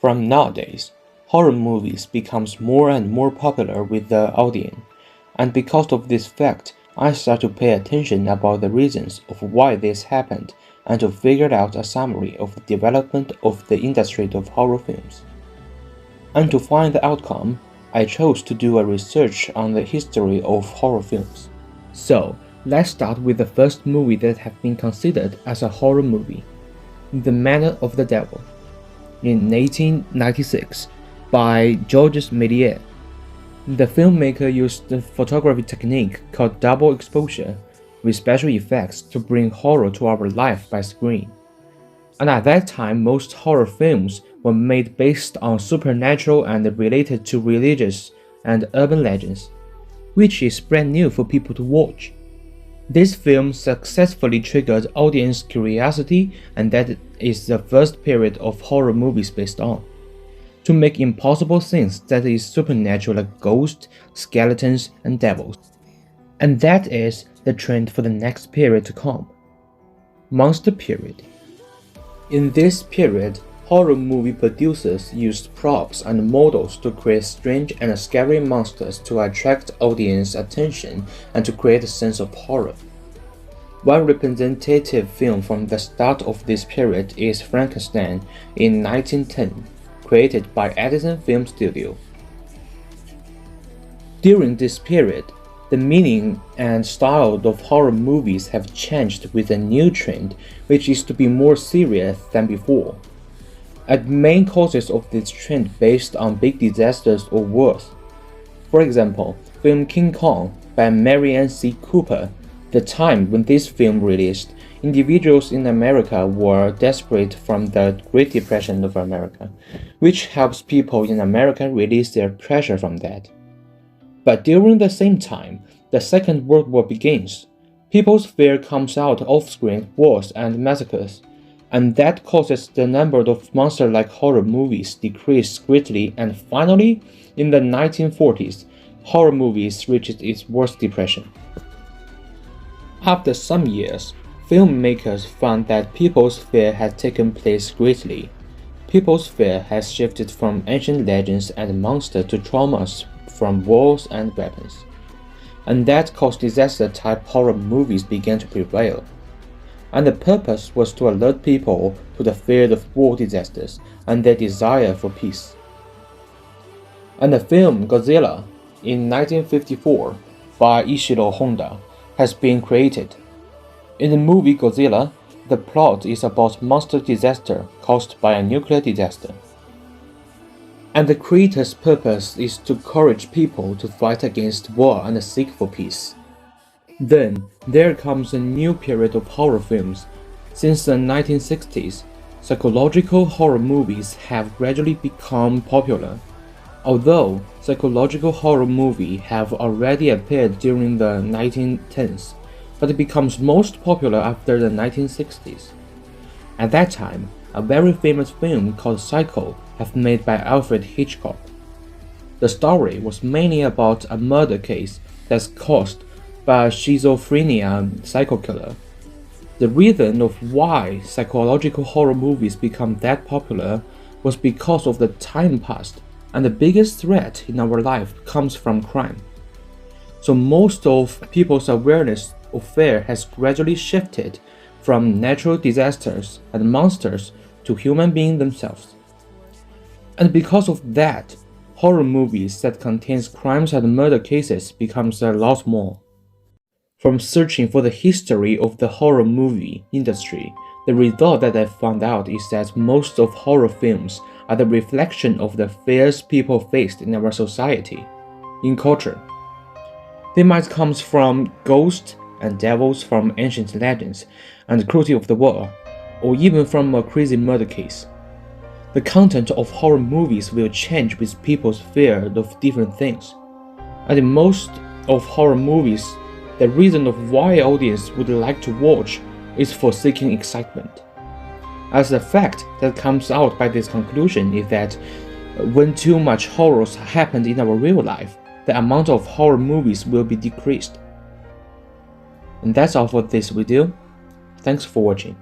From nowadays, horror movies becomes more and more popular with the audience, and because of this fact, I start to pay attention about the reasons of why this happened and to figure out a summary of the development of the industry of horror films. And to find the outcome, I chose to do a research on the history of horror films. So, let's start with the first movie that has been considered as a horror movie, The Manor of the Devil, in 1896 by Georges Méliès. The filmmaker used a photography technique called double exposure with special effects to bring horror to our life by screen. And at that time, most horror films were made based on supernatural and related to religious and urban legends, which is brand new for people to watch. This film successfully triggered audience curiosity, and that is the first period of horror movies based on. To make impossible things that is supernatural like ghosts, skeletons, and devils. And that is the trend for the next period to come. Monster period. In this period, horror movie producers used props and models to create strange and scary monsters to attract audience attention and to create a sense of horror. One representative film from the start of this period is Frankenstein in 1910, created by Edison Film Studio. During this period, the meaning and style of horror movies have changed with a new trend, which is to be more serious than before. And main causes of this trend based on big disasters or wars. For example, film King Kong by Marianne C. Cooper. The time when this film released, individuals in America were desperate from the Great Depression of America, which helps people in America release their pressure from that. But during the same time, the Second World War begins. People's fear comes out off-screen wars and massacres, and that causes the number of monster-like horror movies decrease greatly, and finally, in the 1940s, horror movies reached its worst depression. After some years, filmmakers found that people's fear had taken place greatly. People's fear has shifted from ancient legends and monsters to traumas from wars and weapons. And that caused disaster-type horror movies began to prevail. And the purpose was to alert people to the fear of war disasters and their desire for peace. And the film Godzilla in 1954 by Ishiro Honda has been created. In the movie Godzilla, the plot is about monster disaster caused by a nuclear disaster. And the creator's purpose is to encourage people to fight against war and seek for peace. Then, there comes a new period of horror films. Since the 1960s, psychological horror movies have gradually become popular. Although psychological horror movies have already appeared during the 1910s, but it becomes most popular after the 1960s. At that time, a very famous film called Psycho was made by Alfred Hitchcock. The story was mainly about a murder case that's caused by a schizophrenia psycho killer. The reason of why psychological horror movies become that popular was because of the time passed, and the biggest threat in our life comes from crime. So most of people's awareness of fear has gradually shifted from natural disasters and monsters to human beings themselves. And because of that, horror movies that contains crimes and murder cases becomes a lot more. From searching for the history of the horror movie industry, the result that I found out is that most of horror films are the reflection of the fears people faced in our society, in culture. They might come from ghosts and devils from ancient legends and the cruelty of the war, or even from a crazy murder case. The content of horror movies will change with people's fear of different things. And in most of horror movies, the reason of why audience would like to watch is for seeking excitement. As the fact that comes out by this conclusion is that when too much horrors happened in our real life, the amount of horror movies will be decreased. And that's all for this video. Thanks for watching.